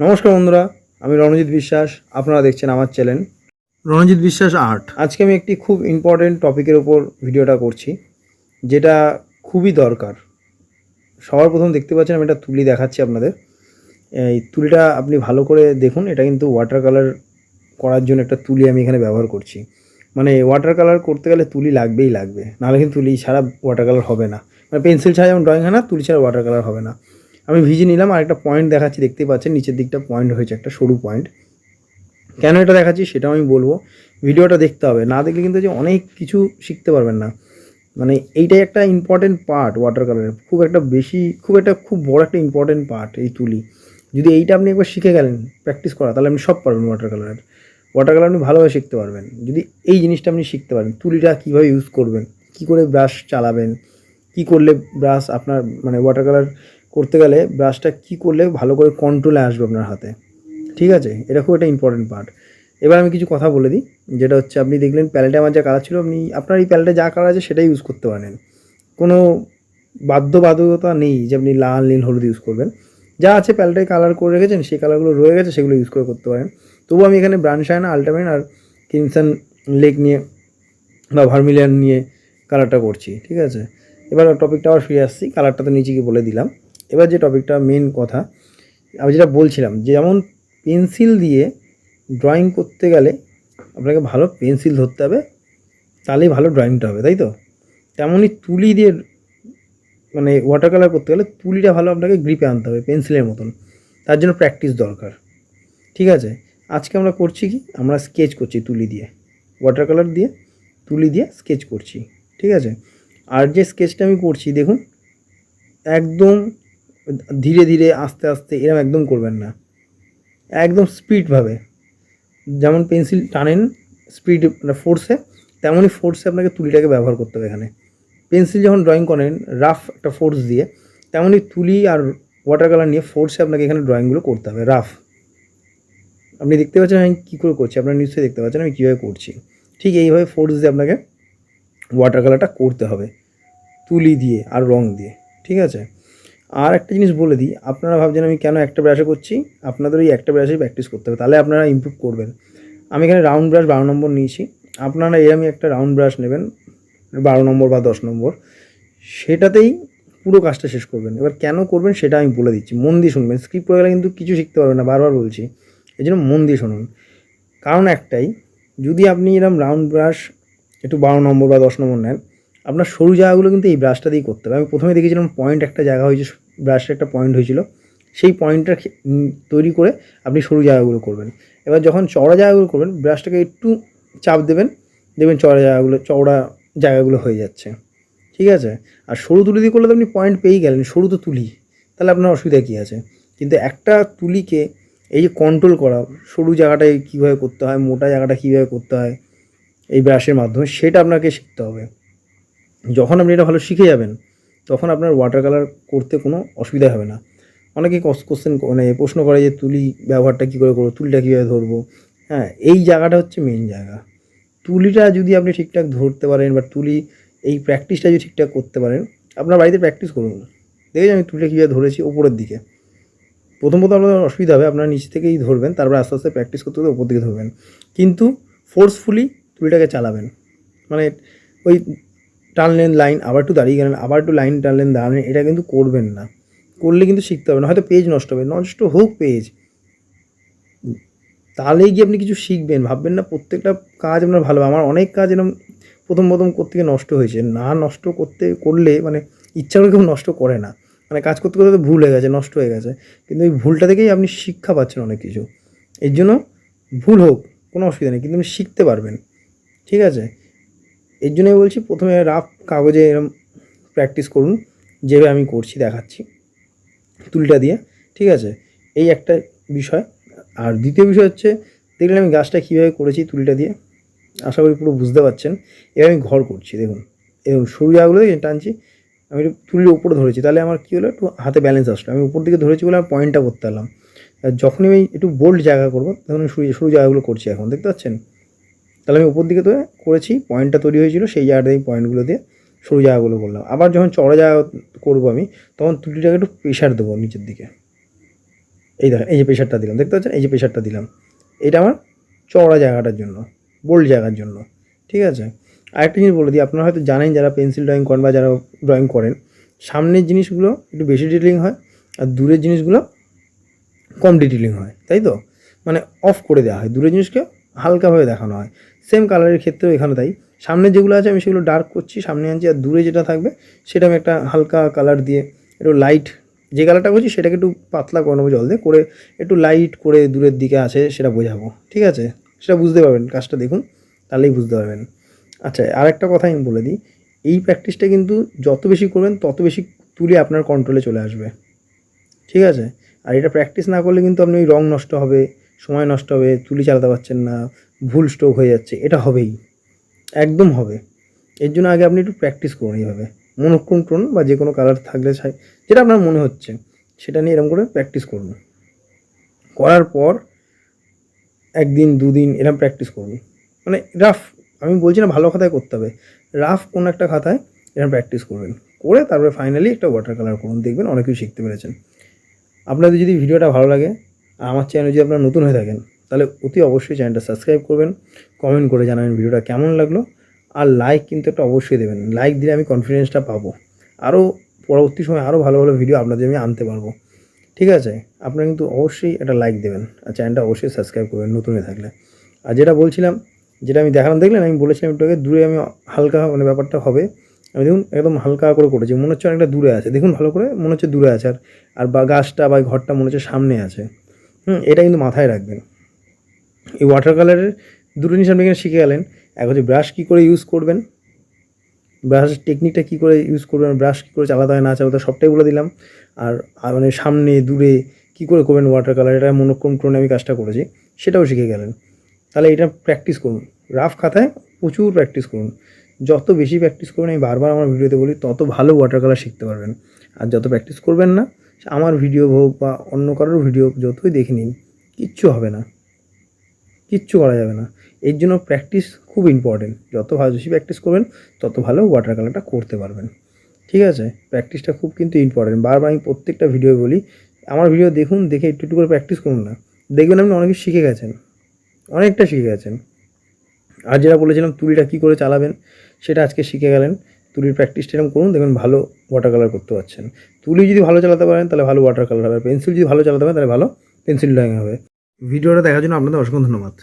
নমস্কার বন্ধুরা, আমি রণজিৎ বিশ্বাস। আপনারা দেখছেন আমার চ্যানেল রণজিৎ বিশ্বাস আর্ট। আজকে আমি একটি খুব ইম্পর্টেন্ট টপিকের ওপর ভিডিওটা করছি, যেটা খুবই দরকার। সবার প্রথম দেখতে পাচ্ছেন আমি একটা তুলি দেখাচ্ছি আপনাদের। এই তুলিটা আপনি ভালো করে দেখুন। এটা কিন্তু ওয়াটার কালার করার জন্য একটা তুলি আমি এখানে ব্যবহার করছি। মানে ওয়াটার কালার করতে গেলে তুলি লাগবেই লাগবে, নাহলে কিন্তু তুলি ছাড়া ওয়াটার কালার হবে না। মানে পেন্সিল ছাড়া যেমন ড্রয়িং হয় না, তুলি ছাড়া ওয়াটার কালার হবে না। আমি ভিজে নিলাম আর একটা পয়েন্ট দেখাচ্ছি, দেখতেই পাচ্ছেন নিচের দিকটা পয়েন্ট হয়েছে, একটা সরু পয়েন্ট। কেন এটা দেখাচ্ছি সেটাও আমি বলবো। ভিডিওটা দেখতে হবে, না দেখলে কিন্তু যে অনেক কিছু শিখতে পারবেন না। মানে এইটাই একটা ইম্পর্টেন্ট পার্ট ওয়াটার কালারের, খুব বড় একটা ইম্পর্টেন্ট পার্ট এই তুলি। যদি এইটা আপনি একবার শিখে গেলেন প্র্যাকটিস করা, তাহলে আপনি সব পারবেন ওয়াটার কালার আপনি ভালোভাবে শিখতে পারবেন। যদি এই জিনিসটা আপনি শিখতে পারেন, তুলিটা কীভাবে ইউজ করবেন, কী করে ব্রাশ চালাবেন, কী করলে ব্রাশ আপনার মানে ওয়াটার কালার করতে গেলে ব্রাশটা কী করলে ভালো করে কন্ট্রোলে আসবে আপনার হাতে। ঠিক আছে, এটা খুব একটা ইম্পর্টেন্ট পার্ট। এবার আমি কিছু কথা বলে দিই, যেটা হচ্ছে আপনি দেখলেন প্যালেটে আমার যা কালার ছিল, আপনার এই প্যালেটে যা কালার আছে সেটাই ইউজ করতে পারেন। কোনো বাধ্যবাধকতা নেই যে আপনি লাল নীল হলুদ ইউজ করবেন। যা আছে প্যালেটে কালার করে রেখেছেন, সেই কালারগুলো রয়ে গেছে, সেগুলো ইউজ করতে পারেন। তবুও আমি এখানে ব্রাউন শাইনা, আল্টামেন আর ক্রিমসন লেক নিয়ে বা ভার্মিলিয়ান নিয়ে কালারটা করছি। ঠিক আছে, এবার টপিকটা আবার ফিরে আসছি। কালারটা তো নিচে গিয়ে বলে দিলাম। এবার যে টপিকটা মেন কথা আমি যেটা বলছিলাম, যেমন পেন্সিল দিয়ে ড্রয়িং করতে গেলে আপনাকে ভালো পেন্সিল ধরতে হবে, তাহলেই ভালো ড্রয়িংটা হবে, তাই তো? তেমনই তুলি দিয়ে মানে ওয়াটার কালার করতে গেলে তুলিটা ভালো আপনাকে গ্রিপে আনতে হবে পেন্সিলের মতন। তার জন্য প্র্যাকটিস দরকার। ঠিক আছে, আজকে আমরা করছি কি, আমরা স্কেচ করছি তুলি দিয়ে, ওয়াটার কালার দিয়ে তুলি দিয়ে স্কেচ করছি। ঠিক আছে, আর যে স্কেচটা আমি করছি দেখুন, একদম ধীরে ধীরে আস্তে আস্তে এরকম একদম করবেন না, একদম স্পিডভাবে। যেমন পেন্সিল টানেন স্পিড মানে ফোর্সে, তেমনই ফোর্সে আপনাকে তুলিটাকে ব্যবহার করতে হবে এখানে। পেন্সিল যখন ড্রয়িং করেন রাফ একটা ফোর্স দিয়ে, তেমনই তুলি আর ওয়াটার কালার নিয়ে ফোর্সে আপনাকে এখানে ড্রয়িংগুলো করতে হবে রাফ। আপনি দেখতে পাচ্ছেন আমি কী করে করছি, আপনারা নিশ্চয়ই দেখতে পাচ্ছেন আমি কীভাবে করছি। ঠিক এইভাবে ফোর্স দিয়ে আপনাকে ওয়াটার কালারটা করতে হবে তুলি দিয়ে আর রং দিয়ে। ঠিক আছে, আর একটা জিনিস বলে দিই, আপনারা ভাবছেন আমি কেন একটা ব্রাশে করছি, আপনাদের ওই একটা ব্রাশেই প্র্যাকটিস করতে হবে, তাহলে আপনারা ইমপ্রুভ করবেন। আমি এখানে রাউন্ড ব্রাশ 12 নম্বর নিয়েছি, আপনারা এরমই একটা রাউন্ড ব্রাশ নেবেন 12 নম্বর বা 10 নম্বর, সেটাতেই পুরো কাজটা শেষ করবেন। এবার কেন করবেন সেটা আমি বলে দিচ্ছি, মন দিয়ে শুনবেন। স্কিপ করে গেলে কিন্তু কিছু শিখতে পারবেন না, বারবার বলছি, এই জন্য মন দিয়ে শুনুন। কারণ একটাই, যদি আপনি এরকম রাউন্ড ব্রাশ একটু 12 নম্বর বা 10 নম্বর নেন, আপনার সরু জায়গাগুলো কিন্তু এই ব্রাশটা দিয়েই করতে হবে। আমি প্রথমে দেখেছিলাম পয়েন্ট একটা জায়গা হয়েছে, ব্রাশের একটা পয়েন্ট হয়েছিল, সেই পয়েন্টটা তৈরি করে আপনি সরু জায়গাগুলো করবেন। এবার যখন চওড়া জায়গাগুলো করবেন, ব্রাশটাকে একটু চাপ দেবেন, দেখবেন চওড়া জায়গাগুলো হয়ে যাচ্ছে। ঠিক আছে, আর সরু তুলি দিয়ে করলে তো আপনি পয়েন্ট পেয়েই গেলেন, সরু তো তুলি, তাহলে আপনার অসুবিধা কী আছে? কিন্তু একটা তুলিকে এই যে কন্ট্রোল করা, সরু জায়গাটায় কীভাবে করতে হয়, মোটা জায়গাটা কীভাবে করতে হয় এই ব্রাশের মাধ্যমে, সেটা আপনাকে শিখতে হবে। যখন আপনি এটা ভালো শিখে যাবেন, তখন আপনার ওয়াটার কালার করতে কোনো অসুবিধা হবে না। অনেকে মানে প্রশ্ন করে যে তুলি ব্যবহারটা কী করে করবো, তুলিটা কীভাবে ধরবো। হ্যাঁ, এই জায়গাটা হচ্ছে মেন জায়গা। তুলিটা যদি আপনি ঠিকঠাক ধরতে পারেন, বা এই প্র্যাকটিসটা যদি ঠিকঠাক করতে পারেন, আপনার বাড়িতে প্র্যাকটিস করুন। দেখেছি আমি তুলিটা কীভাবে ধরেছি ওপরের দিকে। প্রথম আপনার অসুবিধা হবে, আপনারা নিচ থেকেই ধরবেন, তারপরে আস্তে আস্তে প্র্যাকটিস করতে করতে ওপর দিকে ধরবেন। কিন্তু ফোর্সফুলি তুলিটাকে চালাবেন, মানে ওই টানলেন লাইন, আবার একটু দাঁড়িয়ে গেলেন, আবার একটু লাইন টানলেন দাঁড়ালেন, এটা কিন্তু করবেন না। করলে কিন্তু শিখতে হবে না, হয়তো পেজ নষ্ট হবে, নষ্ট হোক পেজ, তাহলেই গিয়ে আপনি কিছু শিখবেন। ভাববেন না প্রত্যেকটা কাজ আপনার ভালো। আমার অনেক কাজ এরকম প্রথম করতে গিয়ে নষ্ট হয়েছে। না নষ্ট করলে মানে ইচ্ছা করে কেউ নষ্ট করে না, মানে কাজ করতে করতে ভুল হয়ে গেছে, নষ্ট হয়ে গেছে, কিন্তু ওই ভুলটা থেকেই আপনি শিক্ষা পাচ্ছেন অনেক কিছু। এর জন্য ভুল হোক কোনো অসুবিধা নেই, কিন্তু আপনি শিখতে পারবেন। ঠিক আছে, এর জন্যই বলছি প্রথমে রাফ কাগজে এরকম প্র্যাকটিস করুন, যেভাবে আমি করছি দেখাচ্ছি তুলিটা দিয়ে। ঠিক আছে, এই একটা বিষয়। আর দ্বিতীয় বিষয় হচ্ছে, দেখলেন আমি গাছটা কীভাবে করেছি তুলিটা দিয়ে, আশা করি পুরো বুঝতে পারছেন। এবার আমি ঘর করছি, দেখুন এবং সরু জায়গাগুলো টানছি, আমি একটু তুলির উপরে ধরেছি, তাহলে আমার কী হলো, একটু হাতে ব্যালেন্স আসলো। আমি উপর দিকে ধরেছি বলে আমার পয়েন্টটা করতে পারলাম। আর যখনই আমি একটু বোল্ড জায়গা করবো, তখন সরু জায়গাগুলো করছি, এখন দেখতে পাচ্ছেন। তাহলে আমি উপর দিকে তো করেছি, পয়েন্টটা তৈরি হয়েছিল, সেই জায়গাটাই পয়েন্টগুলো দিয়ে সরু জায়গাগুলো করলাম। আবার যখন চড়া জায়গা করবো আমি, তখন তুলিটাকে একটু প্রেশার দেবো নিচের দিকে, এই দেখেন, এই যে প্রেশারটা দিলাম, দেখতে পাচ্ছেন, এই যে প্রেশারটা দিলাম, এটা আমার চওড়া জায়গাটার জন্য, বোল্ড জায়গার জন্য। ঠিক আছে, আরেকটা জিনিস বলে দিই, আপনারা হয়তো জানেন যারা পেন্সিল ড্রয়িং করেন বা যারা ড্রয়িং করেন, সামনের জিনিসগুলো একটু বেশি ডিটেলিং হয় আর দূরের জিনিসগুলো কম ডিটেলিং হয়, তাই তো? মানে অফ করে দেওয়া হয়, দূরের জিনিসকে হালকাভাবে দেখানো হয়। সেম কালারের ক্ষেত্রেও এখানে তাই, সামনে যেগুলো আছে আমি সেগুলো ডার্ক করছি, সামনে আনছি, আর দূরে যেটা থাকবে সেটা আমি একটা হালকা কালার দিয়ে একটু লাইট, যে কালারটা করছি সেটাকে একটু পাতলা করে নেবো জল দিয়ে, করে একটু লাইট করে দূরের দিকে আছে সেটা বোঝাবো। ঠিক আছে, সেটা বুঝতে পারবেন, কাজটা দেখুন তাহলেই বুঝতে পারবেন। আচ্ছা, আর একটা কথা আমি বলে দিই, এই প্র্যাকটিসটা কিন্তু যত বেশি করবেন তত বেশি তুলি আপনার কন্ট্রোলে চলে আসবে। ঠিক আছে, আর এটা প্র্যাকটিস না করলে কিন্তু আপনি ওই রং নষ্ট হবে, সময় নষ্ট হবে, তুলি চালাতে পারছেন না, ভুল স্ট্রোক হয়ে যাচ্ছে, এটা হবেই, একদম হবে। এর জন্য আগে আপনি একটু প্র্যাকটিস করুন এইভাবে, মনোক্রম টোন বা যে কোনো কালার থাকলে যেটা আপনার মনে হচ্ছে সেটা নিয়ে এরকম করে প্র্যাকটিস করুন। করার পর একদিন দুদিন এরকম প্র্যাকটিস করুন, মানে রাফ, আমি বলছি না ভালো খাতায় করতে হবে, রাফ কোনো একটা খাতায় এরকম প্র্যাকটিস করবেন, করে তারপরে ফাইনালি একটা ওয়াটার কালার করুন, দেখবেন অনেক কিছু শিখতে পেরেছেন। আপনাদের যদি ভিডিওটা ভালো লাগে আর আমার চ্যানেলে যদি আপনারা নতুন হয়ে থাকেন, তাহলে অতি অবশ্যই চ্যানেলটা সাবস্ক্রাইব করবেন, কমেন্ট করে জানাবেন ভিডিওটা কেমন লাগলো, আর লাইক কিন্তু একটা অবশ্যই দেবেন। লাইক দিলে আমি কনফিডেন্সটা পাবো, আরও পরবর্তী সময় আরও ভালো ভালো ভিডিও আপনাদের আমি আনতে পারবো। ঠিক আছে, আপনারা কিন্তু অবশ্যই একটা লাইক দেবেন আর চ্যানেলটা অবশ্যই সাবস্ক্রাইব করবেন নতুন হয়ে থাকলে। আর যেটা বলছিলাম, যেটা আমি দেখালাম, দেখলেন আমি বলেছিলাম একটু আগে, দূরে আমি হালকা মানে ব্যাপারটা হবে, আমি দেখুন একদম হালকা করে করেছি, মনে হচ্ছে অনেকটা দূরে আছে, দেখুন ভালো করে, মনে হচ্ছে দূরে আছে, আর বা গাছটা বা ঘরটা মনে হচ্ছে সামনে আছে। এটা কিন্তু মাথায় রাখবেন। এই ওয়াটার কালারের দুটো জিনিস আপনি এখানে শিখে গেলেন, এক হচ্ছে ব্রাশ কী করে ইউজ করবেন, ব্রাশের টেকনিকটা কী করে ইউজ করবেন, ব্রাশ কী করে চালাতে হয় না চালাতে হয় সবটাই বলে দিলাম। আর মানে সামনে দূরে কী করে করবেন ওয়াটার কালার, এটা মনোক্রম টোনে আমি কাজটা করেছি, সেটাও শিখে গেলেন। তাহলে এটা প্র্যাকটিস করুন, রাফ খাতায় প্রচুর প্র্যাকটিস করুন, যত বেশি প্র্যাকটিস করবেন, আমি বারবার আমার ভিডিওতে বলি, তত ভালো ওয়াটার কালার শিখতে পারবেন। আর যত প্র্যাকটিস করবেন না, আমার ভিডিও হোক বা অন্য কারোর ভিডিও যতই দেখে নিন, কিচ্ছু হবে না, কিচ্ছু করা যাবে না। এর জন্য প্র্যাকটিস খুব ইম্পর্টেন্ট, যত বেশি প্র্যাকটিস করবেন তত ভালো ওয়াটার কালারটা করতে পারবেন। ঠিক আছে, প্র্যাকটিসটা খুব কিন্তু ইম্পর্টেন্ট, বারবার আমি প্রত্যেকটা ভিডিও বলি, আমার ভিডিও দেখুন, দেখে একটু একটু করে প্র্যাকটিস করুন না, দেখবেন আপনি অনেক কিছু শিখে গেছেন, অনেকটা শিখে গেছেন। আর যেটা বলেছিলাম তুলিটা কী করে চালাবেন, সেটা আজকে শিখে গেলেন। তুলির প্র্যাকটিসটা এরকম করুন, দেখবেন ভালো ওয়াটার কালার করতে পারছেন। তুলি যদি ভালো চালাতে পারেন তাহলে ভালো ওয়াটার কালার হবে, পেন্সিল যদি ভালো চালাতে পারেন তাহলে ভালো পেন্সিল ড্রয়িং হবে। ভিডিওটা দেখার জন্য আপনাদের অসংখ্য ধন্যবাদ।